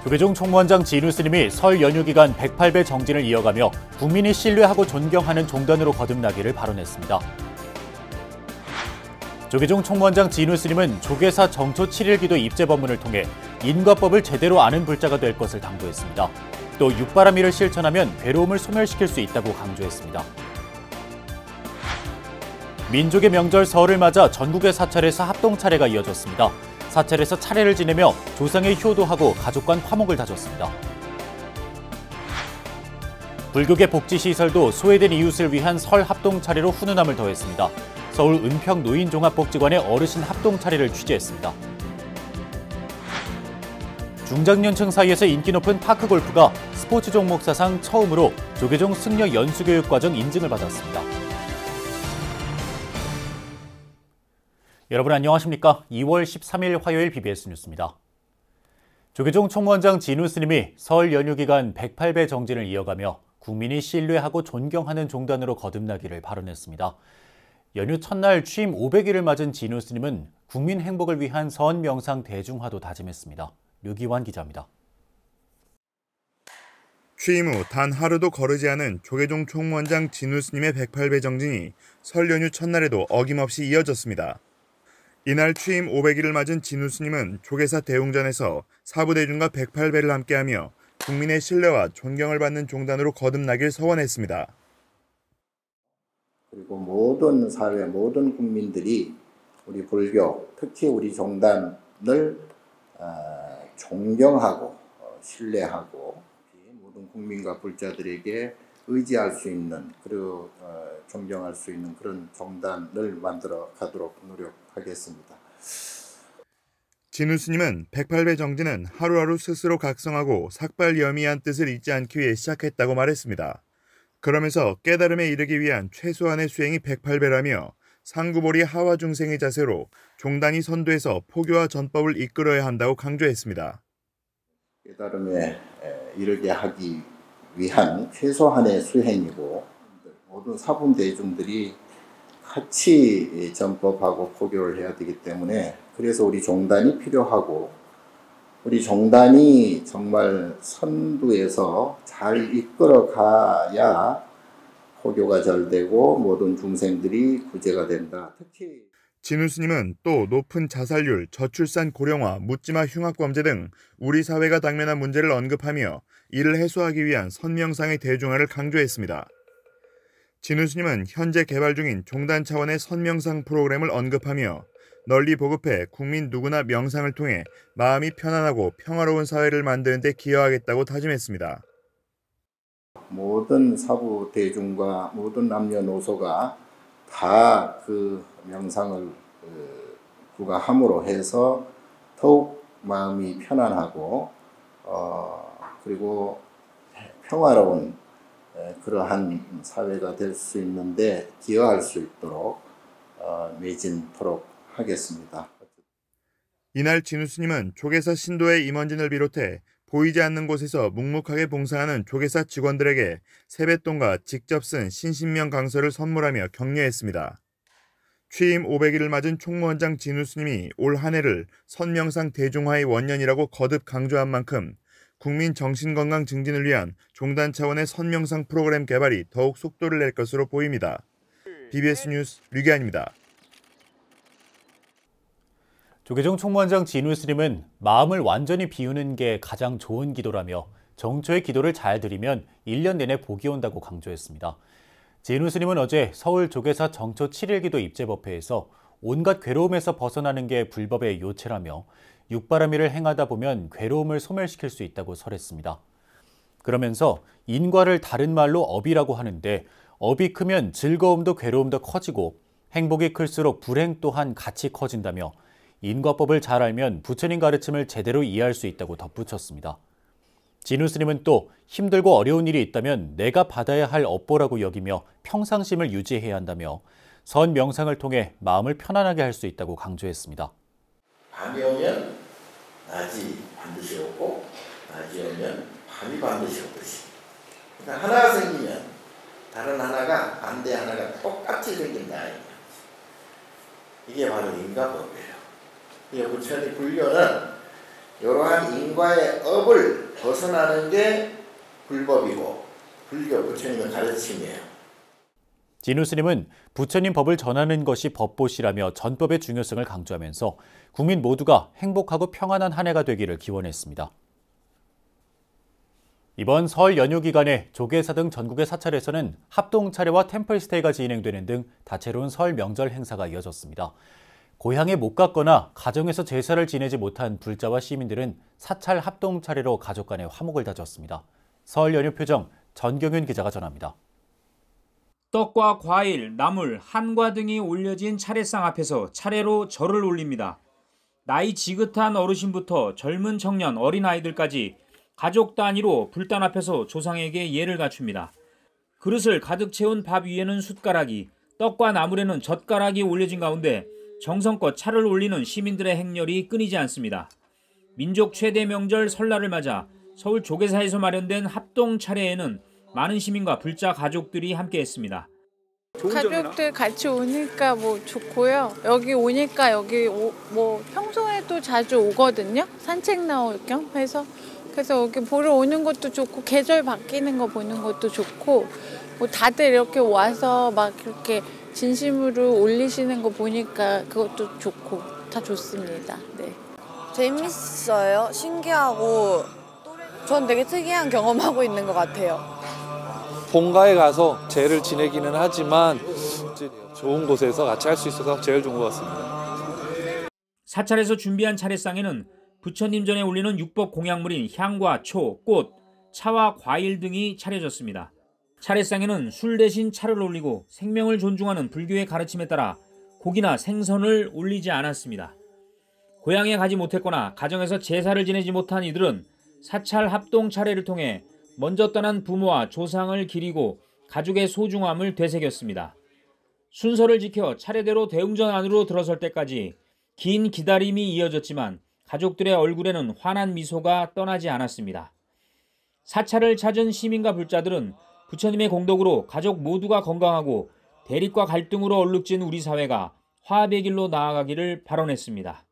조계종 총무원장 진우 스님이 설 연휴 기간 108배 정진을 이어가며 국민이 신뢰하고 존경하는 종단으로 거듭나기를 발언했습니다. 조계종 총무원장 진우 스님은 조계사 정초 7일 기도 입제 법문을 통해 인과법을 제대로 아는 불자가 될 것을 당부했습니다. 또 육바라밀을 실천하면 괴로움을 소멸시킬 수 있다고 강조했습니다. 민족의 명절 설을 맞아 전국의 사찰에서 합동 차례가 이어졌습니다. 사찰에서 차례를 지내며 조상의 효도하고 가족 간 화목을 다졌습니다. 불교계 복지시설도 소외된 이웃을 위한 설 합동 차례로 훈훈함을 더했습니다. 서울 은평 노인종합복지관의 어르신 합동 차례를 취재했습니다. 중장년층 사이에서 인기 높은 파크골프가 스포츠 종목 사상 처음으로 조계종 승려 연수교육과정 인증을 받았습니다. 여러분 안녕하십니까? 2월 13일 화요일 BBS 뉴스입니다. 조계종 총무원장 진우 스님이 설 연휴 기간 108배 정진을 이어가며 국민이 신뢰하고 존경하는 종단으로 거듭나기를 발언했습니다. 연휴 첫날 취임 500일을 맞은 진우 스님은 국민 행복을 위한 선 명상 대중화도 다짐했습니다. 류기환 기자입니다. 취임 후 단 하루도 거르지 않은 조계종 총무원장 진우 스님의 108배 정진이 설 연휴 첫날에도 어김없이 이어졌습니다. 이날 취임 500일을 맞은 진우 스님은 조계사 대웅전에서 사부대중과 108배를 함께하며 국민의 신뢰와 존경을 받는 종단으로 거듭나길 서원했습니다. 그리고 모든 사회, 모든 국민들이 우리 불교, 특히 우리 종단을 존경하고 신뢰하고 모든 국민과 불자들에게 의지할 수 있는 그리고 존경할 수 있는 그런 종단을 만들어 가도록 노력하겠습니다. 진우 스님은 108배 정진은 하루하루 스스로 각성하고 삭발염이한 뜻을 잊지 않기 위해 시작했다고 말했습니다. 그러면서 깨달음에 이르기 위한 최소한의 수행이 108배라며 상구보리 하와중생의 자세로 종단이 선도해서 포교와 전법을 이끌어야 한다고 강조했습니다. 깨달음에 이르게 하기 위한 최소한의 수행이고 모든 사분 대중들이 같이 전법하고 포교를 해야 되기 때문에 그래서 우리 종단이 필요하고 우리 종단이 정말 선두에서 잘 이끌어 가야 포교가 잘 되고 모든 중생들이 구제가 된다. 특히 진우 스님은 또 높은 자살률, 저출산 고령화, 묻지마 흉악범죄 등 우리 사회가 당면한 문제를 언급하며 이를 해소하기 위한 선명상의 대중화를 강조했습니다. 진우 스님은 현재 개발 중인 종단 차원의 선명상 프로그램을 언급하며 널리 보급해 국민 누구나 명상을 통해 마음이 편안하고 평화로운 사회를 만드는 데 기여하겠다고 다짐했습니다. 모든 사부 대중과 모든 남녀노소가 다 그 명상을 구가함으로 해서 더욱 마음이 편안하고 그리고 평화로운 그러한 사회가 될 수 있는데 기여할 수 있도록 매진토록 하겠습니다. 이날 진우 스님은 조계사 신도의 임원진을 비롯해 보이지 않는 곳에서 묵묵하게 봉사하는 조계사 직원들에게 세뱃돈과 직접 쓴 신신명 강서를 선물하며 격려했습니다. 취임 500일을 맞은 총무원장 진우 스님이 올 한 해를 선명상 대중화의 원년이라고 거듭 강조한 만큼 국민 정신건강 증진을 위한 종단 차원의 선명상 프로그램 개발이 더욱 속도를 낼 것으로 보입니다. BBS 뉴스 류기환입니다. 조계종 총무원장 진우 스님은 마음을 완전히 비우는 게 가장 좋은 기도라며 정초의 기도를 잘 드리면 1년 내내 복이 온다고 강조했습니다. 진우 스님은 어제 서울 조계사 정초 7일 기도 입제법회에서 온갖 괴로움에서 벗어나는 게 불법의 요체라며 육바라밀을 행하다 보면 괴로움을 소멸시킬 수 있다고 설했습니다. 그러면서 인과를 다른 말로 업이라고 하는데 업이 크면 즐거움도 괴로움도 커지고 행복이 클수록 불행 또한 같이 커진다며 인과법을 잘 알면 부처님 가르침을 제대로 이해할 수 있다고 덧붙였습니다. 진우 스님은 또 힘들고 어려운 일이 있다면 내가 받아야 할 업보라고 여기며 평상심을 유지해야 한다며 선 명상을 통해 마음을 편안하게 할 수 있다고 강조했습니다. 밤이 오면 낮이 반드시 오고 낮이 오면 밤이 반드시 오듯이 그러니까 하나가 생기면 다른 하나가 반대 하나가 똑같이 생긴다. 이게 바로 인과법이에요. 부처님 불교는 이러한 인과의 업을 벗어나는 게 불법이고 불교 부처님의 가르침이에요. 진우 스님은 부처님 법을 전하는 것이 법보시라며 전법의 중요성을 강조하면서 국민 모두가 행복하고 평안한 한 해가 되기를 기원했습니다. 이번 설 연휴 기간에 조계사 등 전국의 사찰에서는 합동 차례와 템플스테이가 진행되는 등 다채로운 설 명절 행사가 이어졌습니다. 고향에 못 갔거나 가정에서 제사를 지내지 못한 불자와 시민들은 사찰 합동 차례로 가족 간의 화목을 다졌습니다. 설 연휴 표정 전경윤 기자가 전합니다. 떡과 과일, 나물, 한과 등이 올려진 차례상 앞에서 차례로 절을 올립니다. 나이 지긋한 어르신부터 젊은 청년, 어린아이들까지 가족 단위로 불단 앞에서 조상에게 예를 갖춥니다. 그릇을 가득 채운 밥 위에는 숟가락이, 떡과 나물에는 젓가락이 올려진 가운데 정성껏 차를 올리는 시민들의 행렬이 끊이지 않습니다. 민족 최대 명절 설날을 맞아 서울 조계사에서 마련된 합동 차례에는 많은 시민과 불자 가족들이 함께했습니다. 가족들 같이 오니까 뭐 좋고요. 여기 오니까 뭐 평소에도 자주 오거든요. 산책 나올 겸 해서. 그래서 여기 보러 오는 것도 좋고 계절 바뀌는 거 보는 것도 좋고 뭐 다들 이렇게 와서 막 이렇게 진심으로 올리시는 거 보니까 그것도 좋고 다 좋습니다. 네. 재밌어요. 신기하고 전 되게 특이한 경험하고 있는 것 같아요. 본가에 가서 제를 지내기는 하지만 좋은 곳에서 같이 할 수 있어서 제일 좋은 것 같습니다. 사찰에서 준비한 차례상에는 부처님 전에 올리는 육법 공약물인 향과 초, 꽃, 차와 과일 등이 차려졌습니다. 차례상에는 술 대신 차를 올리고 생명을 존중하는 불교의 가르침에 따라 고기나 생선을 올리지 않았습니다. 고향에 가지 못했거나 가정에서 제사를 지내지 못한 이들은 사찰 합동 차례를 통해 먼저 떠난 부모와 조상을 기리고 가족의 소중함을 되새겼습니다. 순서를 지켜 차례대로 대웅전 안으로 들어설 때까지 긴 기다림이 이어졌지만 가족들의 얼굴에는 환한 미소가 떠나지 않았습니다. 사찰을 찾은 시민과 불자들은 부처님의 공덕으로 가족 모두가 건강하고 대립과 갈등으로 얼룩진 우리 사회가 화합의 길로 나아가기를 발언했습니다.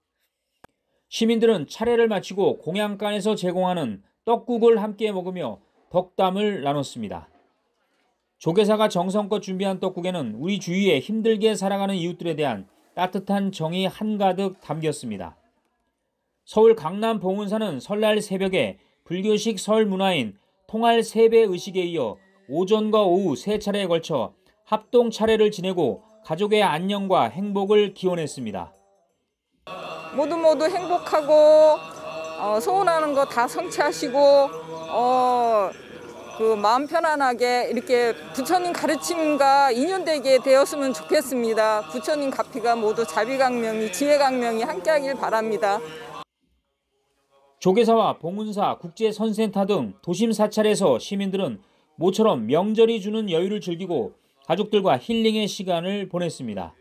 시민들은 차례를 마치고 공양간에서 제공하는 떡국을 함께 먹으며 덕담을 나눴습니다. 조계사가 정성껏 준비한 떡국에는 우리 주위에 힘들게 살아가는 이웃들에 대한 따뜻한 정이 한가득 담겼습니다. 서울 강남 봉은사는 설날 새벽에 불교식 설 문화인 통할 세배 의식에 이어 오전과 오후 세 차례에 걸쳐 합동 차례를 지내고 가족의 안녕과 행복을 기원했습니다. 모두 행복하고 소원하는 거 다 성취하시고 그 마음 편안하게 이렇게 부처님 가르침과 인연되게 되었으면 좋겠습니다. 부처님 가피가 모두 자비강명이 지혜강명이 함께하길 바랍니다. 조계사와 봉은사, 국제선센터 등 도심 사찰에서 시민들은 모처럼 명절이 주는 여유를 즐기고 가족들과 힐링의 시간을 보냈습니다.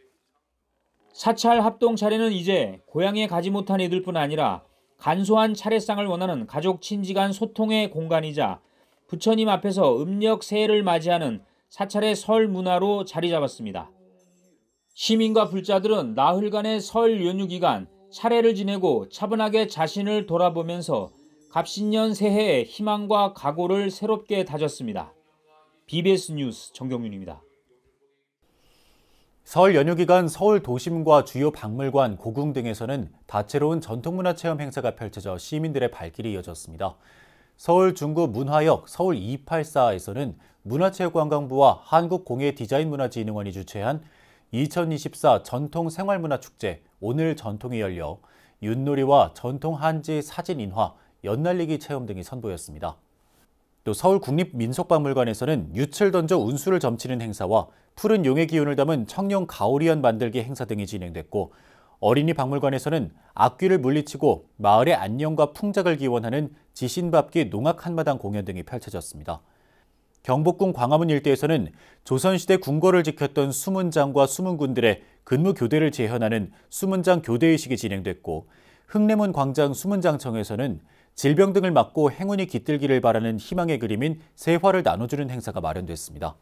사찰 합동 차례는 이제 고향에 가지 못한 이들뿐 아니라 간소한 차례상을 원하는 가족 친지 간 소통의 공간이자 부처님 앞에서 음력 새해를 맞이하는 사찰의 설 문화로 자리 잡았습니다. 시민과 불자들은 나흘간의 설 연휴 기간 차례를 지내고 차분하게 자신을 돌아보면서 갑신년 새해의 희망과 각오를 새롭게 다졌습니다. BBS 뉴스 정경윤입니다. 설 연휴 기간 서울 도심과 주요 박물관, 고궁 등에서는 다채로운 전통문화체험 행사가 펼쳐져 시민들의 발길이 이어졌습니다. 서울 중구 문화역 서울 284에서는 문화체육관광부와 한국공예디자인문화진흥원이 주최한 2024 전통생활문화축제 오늘 전통이 열려 윷놀이와 전통 한지 사진 인화, 연날리기 체험 등이 선보였습니다. 또 서울국립민속박물관에서는 윷을 던져 운수를 점치는 행사와 푸른 용의 기운을 담은 청룡 가오리연 만들기 행사 등이 진행됐고 어린이 박물관에서는 악귀를 물리치고 마을의 안녕과 풍작을 기원하는 지신밥기 농악 한마당 공연 등이 펼쳐졌습니다. 경복궁 광화문 일대에서는 조선시대 궁궐을 지켰던 수문장과 수문군들의 근무 교대를 재현하는 수문장 교대의식이 진행됐고 흑내문 광장 수문장청에서는 질병 등을 막고 행운이 깃들기를 바라는 희망의 그림인 세화를 나눠주는 행사가 마련됐습니다.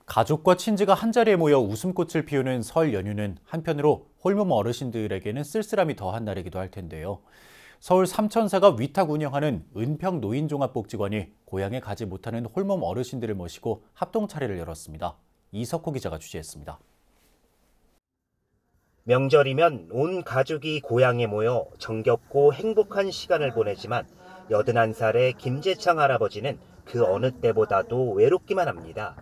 가족과 친지가 한자리에 모여 웃음꽃을 피우는 설 연휴는 한편으로 홀몸 어르신들에게는 쓸쓸함이 더한 날이기도 할 텐데요. 서울 삼천사가 위탁 운영하는 은평 노인종합복지관이 고향에 가지 못하는 홀몸 어르신들을 모시고 합동 차례를 열었습니다. 이석호 기자가 취재했습니다. 명절이면 온 가족이 고향에 모여 정겹고 행복한 시간을 보내지만 81살의 김재창 할아버지는 그 어느 때보다도 외롭기만 합니다.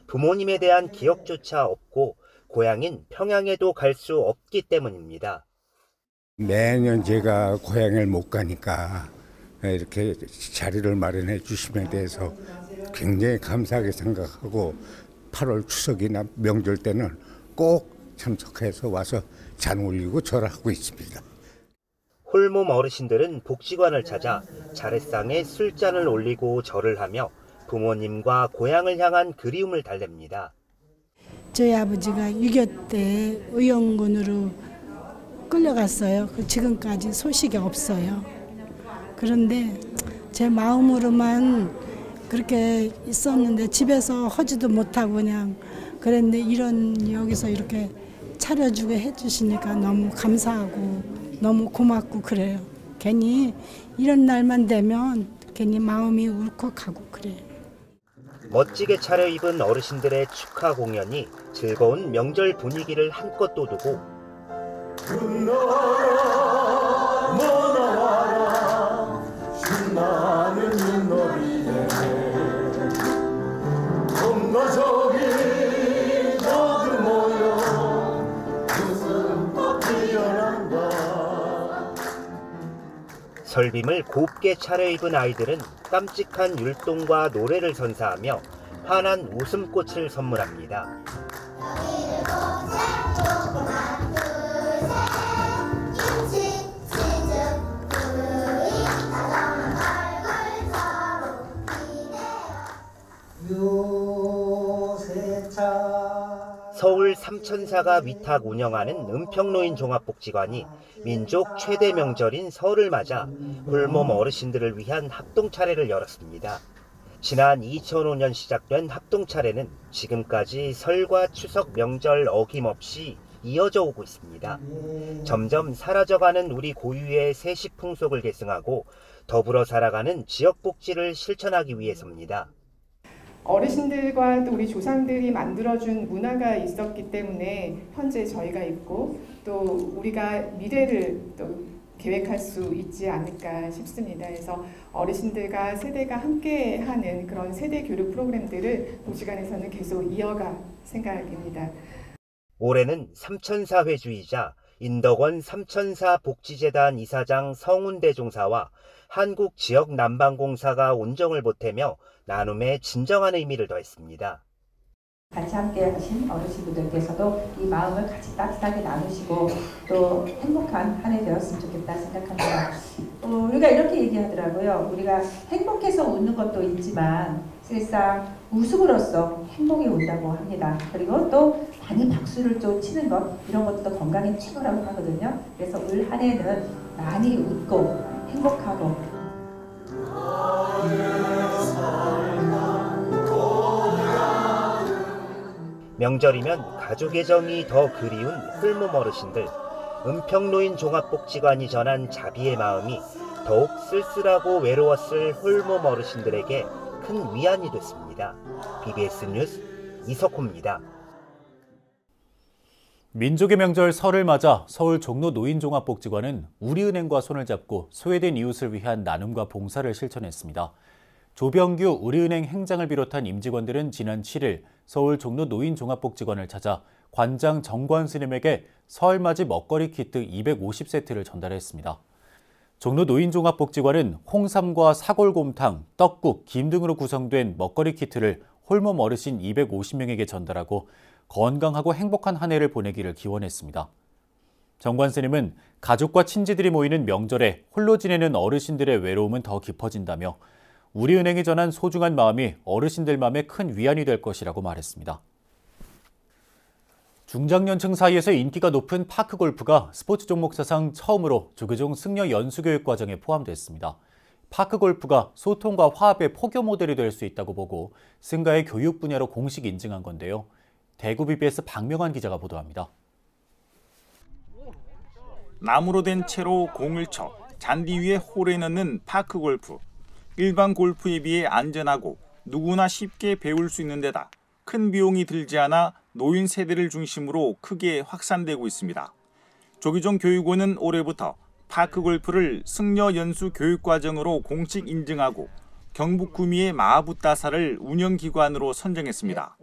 부모님에 대한 기억조차 없고 고향인 평양에도 갈 수 없기 때문입니다. 매년 제가 고향을 못 가니까 이렇게 자리를 마련해 주심에 대해서 굉장히 감사하게 생각하고 8월 추석이나 명절 때는 꼭 참석해서 와서 잔 올리고 절하고 있습니다. 홀몸 어르신들은 복지관을 찾아 차례상에 술잔을 올리고 절을 하며 부모님과 고향을 향한 그리움을 달랩니다. 저희 아버지가 6.25 때 의용군으로 끌려갔어요. 지금까지 소식이 없어요. 그런데 제 마음으로만 그렇게 있었는데 집에서 하지도 못하고 그냥 그랬는데 여기서 이렇게 차려주게 해주시니까 너무 감사하고 너무 고맙고 그래요. 괜히 이런 날만 되면 괜히 마음이 울컥하고 그래요. 멋지게 차려입은 어르신들의 축하 공연이 즐거운 명절 분위기를 한껏 돋우고 신나는 윷놀이에 동가족이 모두 모여 웃음꽃 피어난다. 설빔을 곱게 차려입은 아이들은 깜찍한 율동과 노래를 선사하며 환한 웃음꽃을 선물합니다. 서울 삼천사가 위탁 운영하는 은평노인 종합복지관이 민족 최대 명절인 설을 맞아 홀몸 어르신들을 위한 합동 차례를 열었습니다. 지난 2005년 시작된 합동 차례는 지금까지 설과 추석 명절 어김없이 이어져 오고 있습니다. 점점 사라져가는 우리 고유의 세시 풍속을 계승하고 더불어 살아가는 지역 복지를 실천하기 위해서입니다. 어르신들과 또 우리 조상들이 만들어준 문화가 있었기 때문에 현재 저희가 있고 또 우리가 미래를 또 계획할 수 있지 않을까 싶습니다. 그래서 어르신들과 세대가 함께하는 그런 세대 교류 프로그램들을 복지관에서는 계속 이어갈 생각입니다. 올해는 삼천사 회주이자 인덕원 삼천사 복지재단 이사장 성운대 종사와 한국지역난방공사가 온정을 보태며 나눔에 진정한 의미를 더했습니다. 같이 함께 하신 어르신분들께서도 이 마음을 같이 따뜻하게 나누시고 또 행복한 한 해 되었으면 좋겠다 생각합니다. 우리가 이렇게 얘기하더라고요. 우리가 행복해서 웃는 것도 있지만 실상 웃음으로써 행복이 온다고 합니다. 그리고 또 많이 박수를 좀 치는 것 이런 것도 건강의 최고라고 하거든요. 그래서 올 한 해는 많이 웃고 행복하고 명절이면 가족의 정이 더 그리운 홀몸 어르신들. 은평노인 종합복지관이 전한 자비의 마음이 더욱 쓸쓸하고 외로웠을 홀몸 어르신들에게 큰 위안이 됐습니다. BBS 뉴스 이석호입니다. 민족의 명절 설을 맞아 서울 종로 노인종합복지관은 우리은행과 손을 잡고 소외된 이웃을 위한 나눔과 봉사를 실천했습니다. 조병규 우리은행 행장을 비롯한 임직원들은 지난 7일 서울 종로 노인종합복지관을 찾아 관장 정관 스님에게 설맞이 먹거리 키트 250세트를 전달했습니다. 종로 노인종합복지관은 홍삼과 사골곰탕, 떡국, 김 등으로 구성된 먹거리 키트를 홀몸 어르신 250명에게 전달하고 건강하고 행복한 한 해를 보내기를 기원했습니다. 정관 스님은 가족과 친지들이 모이는 명절에 홀로 지내는 어르신들의 외로움은 더 깊어진다며 우리은행이 전한 소중한 마음이 어르신들 마음에 큰 위안이 될 것이라고 말했습니다. 중장년층 사이에서 인기가 높은 파크골프가 스포츠 종목 사상 처음으로 조계종 승려 연수교육 과정에 포함됐습니다. 파크골프가 소통과 화합의 포교 모델이 될 수 있다고 보고 승가의 교육 분야로 공식 인증한 건데요. 대구 BBS 박명환 기자가 보도합니다. 나무로 된 채로 공을 쳐 잔디 위에 홀에 넣는 파크골프. 일반 골프에 비해 안전하고 누구나 쉽게 배울 수 있는 데다 큰 비용이 들지 않아 노인 세대를 중심으로 크게 확산되고 있습니다. 조기종 교육원은 올해부터 파크골프를 승려 연수 교육과정으로 공식 인증하고 경북 구미의 마하붓다사를 운영기관으로 선정했습니다.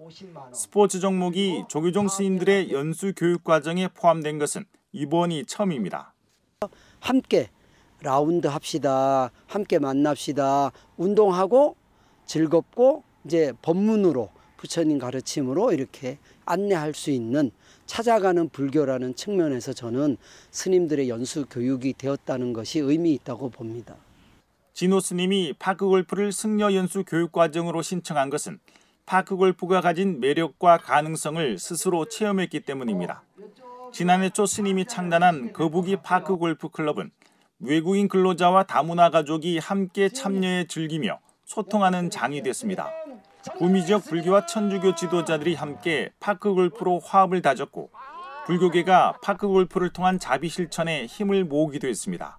스포츠 종목이 조기종 스님들의 연수 교육과정에 포함된 것은 이번이 처음입니다. 함께 라운드 합시다. 함께 만납시다. 운동하고 즐겁고 이제 법문으로 부처님 가르침으로 이렇게 안내할 수 있는 찾아가는 불교라는 측면에서 저는 스님들의 연수 교육이 되었다는 것이 의미 있다고 봅니다. 진호 스님이 파크골프를 승려 연수 교육과정으로 신청한 것은 파크골프가 가진 매력과 가능성을 스스로 체험했기 때문입니다. 지난해 초 스님이 창단한 거북이 파크골프 클럽은 외국인 근로자와 다문화 가족이 함께 참여해 즐기며 소통하는 장이 됐습니다. 구미 지역 불교와 천주교 지도자들이 함께 파크골프로 화합을 다졌고 불교계가 파크골프를 통한 자비 실천에 힘을 모으기도 했습니다.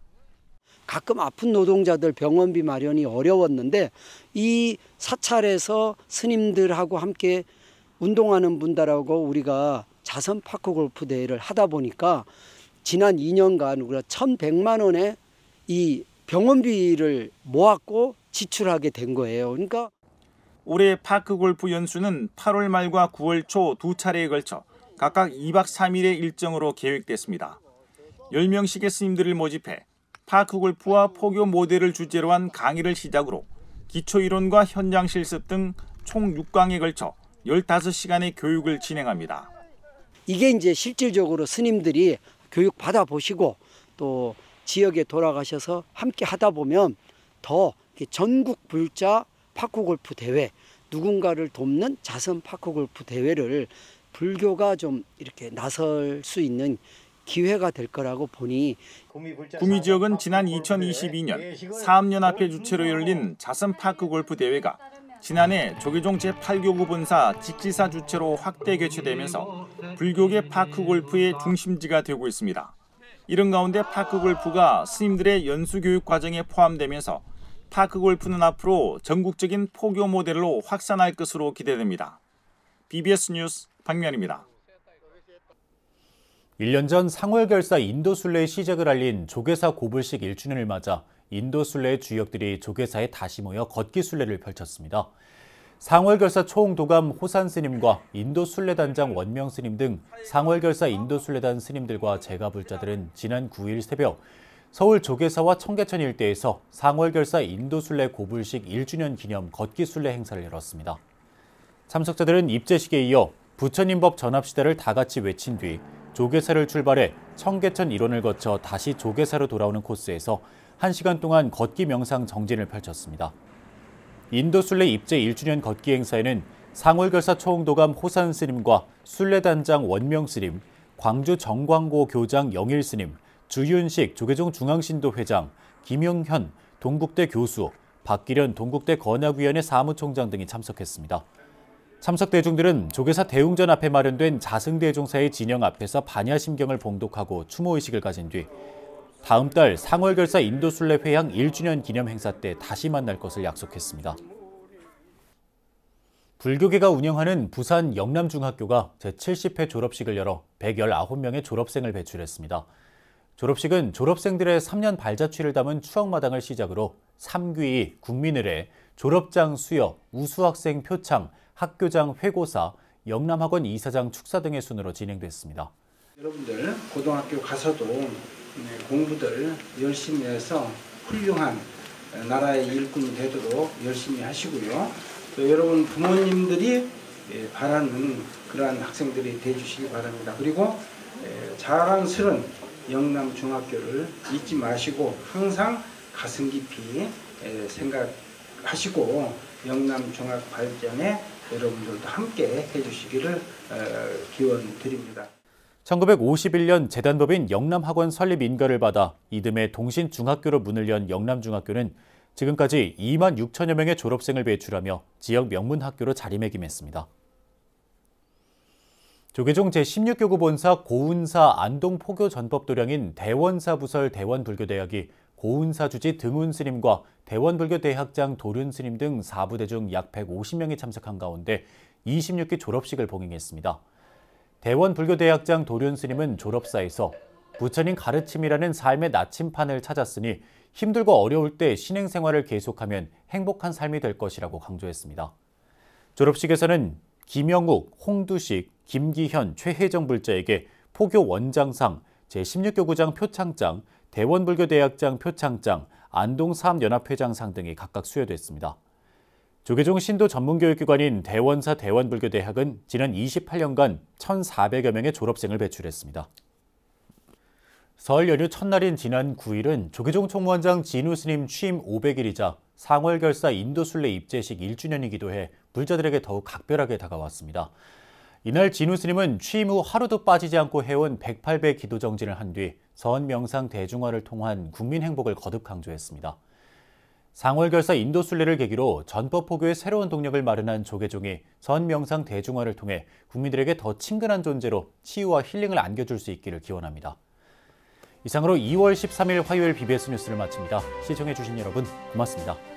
가끔 아픈 노동자들 병원비 마련이 어려웠는데 이 사찰에서 스님들하고 함께 운동하는 분들하고 우리가 자선 파크골프 대회를 하다 보니까 지난 2년간 우리가 1,100만 원의 이 병원비를 모았고 지출하게 된 거예요. 그러니까 올해 파크골프 연수는 8월 말과 9월 초 두 차례에 걸쳐 각각 2박 3일의 일정으로 계획됐습니다. 10명씩의 스님들을 모집해 파크골프와 포교 모델을 주제로 한 강의를 시작으로 기초이론과 현장 실습 등 총 6강에 걸쳐 15시간의 교육을 진행합니다. 이게 이제 실질적으로 스님들이 교육 받아보시고 또 지역에 돌아가셔서 함께 하다 보면 더 전국 불자 파크골프 대회, 누군가를 돕는 자선 파크골프 대회를 불교가 좀 이렇게 나설 수 있는 기회가 될 거라고 보니 구미 지역은 지난 2022년 사암연합회 주최로 열린 자선 파크골프 대회가 지난해 조계종 제8교구 본사 직지사 주최로 확대 개최되면서 불교계 파크골프의 중심지가 되고 있습니다. 이런 가운데 파크골프가 스님들의 연수교육 과정에 포함되면서 파크골프는 앞으로 전국적인 포교 모델로 확산할 것으로 기대됩니다. BBS 뉴스 박명환입니다. 1년 전 상월결사 인도순례의 시작을 알린 조계사 고불식 1주년을 맞아 인도순례의 주역들이 조계사에 다시 모여 걷기순례를 펼쳤습니다. 상월결사 초홍도감 호산스님과 인도순례단장 원명스님 등 상월결사 인도순례단 스님들과 제가불자들은 지난 9일 새벽 서울 조계사와 청계천 일대에서 상월결사 인도순례 고불식 1주년 기념 걷기순례 행사를 열었습니다. 참석자들은 입제식에 이어 부처님법 전합시다를 다 같이 외친 뒤 조계사를 출발해 청계천 일원을 거쳐 다시 조계사로 돌아오는 코스에서 1시간 동안 걷기 명상 정진을 펼쳤습니다. 인도순례 입제 1주년 걷기 행사에는 상월결사 초홍도감 호산스님과 순례단장 원명스님, 광주 정광고 교장 영일스님, 주윤식 조계종 중앙신도 회장, 김용현 동국대 교수, 박기련 동국대 건학위원회 사무총장 등이 참석했습니다. 참석 대중들은 조계사 대웅전 앞에 마련된 자승대종사의 진영 앞에서 반야심경을 봉독하고 추모의식을 가진 뒤 다음 달 상월결사 인도순례 회향 1주년 기념 행사 때 다시 만날 것을 약속했습니다. 불교계가 운영하는 부산 영남중학교가 제70회 졸업식을 열어 119명의 졸업생을 배출했습니다. 졸업식은 졸업생들의 3년 발자취를 담은 추억마당을 시작으로 3귀, 국민의례, 졸업장 수여, 우수학생 표창, 학교장 회고사, 영남학원 이사장 축사 등의 순으로 진행됐습니다. 여러분들 고등학교 가서도 공부들 열심히 해서 훌륭한 나라의 일꾼이 되도록 열심히 하시고요. 또 여러분 부모님들이 바라는 그러한 학생들이 되주시기 바랍니다. 그리고 자랑스러운 영남중학교를 잊지 마시고 항상 가슴 깊이 생각하시고 영남중학 발전에 여러분들도 함께 해주시기를 기원드립니다. 1951년 재단법인 영남학원 설립 인가를 받아 이듬해 동신중학교로 문을 연 영남중학교는 지금까지 2만 6천여 명의 졸업생을 배출하며 지역 명문 학교로 자리매김했습니다. 조계종 제16교구 본사 고운사 안동포교 전법도량인 대원사부설 대원불교대학이 고운사 주지 등운 스님과 대원불교대학장 도륜 스님 등 4부대 중 약 150명이 참석한 가운데 26기 졸업식을 봉행했습니다. 대원불교대학장 도륜 스님은 졸업사에서 부처님 가르침이라는 삶의 나침판을 찾았으니 힘들고 어려울 때 신행생활을 계속하면 행복한 삶이 될 것이라고 강조했습니다. 졸업식에서는 김영욱, 홍두식, 김기현, 최혜정 불자에게 포교 원장상, 제16교구장 표창장, 대원불교대학장 표창장, 안동사업연합회장상 등이 각각 수여됐습니다. 조계종 신도 전문교육기관인 대원사 대원불교대학은 지난 28년간 1,400여 명의 졸업생을 배출했습니다. 설 연휴 첫날인 지난 9일은 조계종 총무원장 진우 스님 취임 500일이자 상월결사 인도순례 입제식 1주년이기도 해 불자들에게 더욱 각별하게 다가왔습니다. 이날 진우 스님은 취임 후 하루도 빠지지 않고 해온 108배 기도 정진을 한 뒤 선명상 대중화를 통한 국민 행복을 거듭 강조했습니다. 상월결사 인도순례를 계기로 전법포교의 새로운 동력을 마련한 조계종이 선명상 대중화를 통해 국민들에게 더 친근한 존재로 치유와 힐링을 안겨줄 수 있기를 기원합니다. 이상으로 2월 13일 화요일 BBS 뉴스를 마칩니다. 시청해주신 여러분 고맙습니다.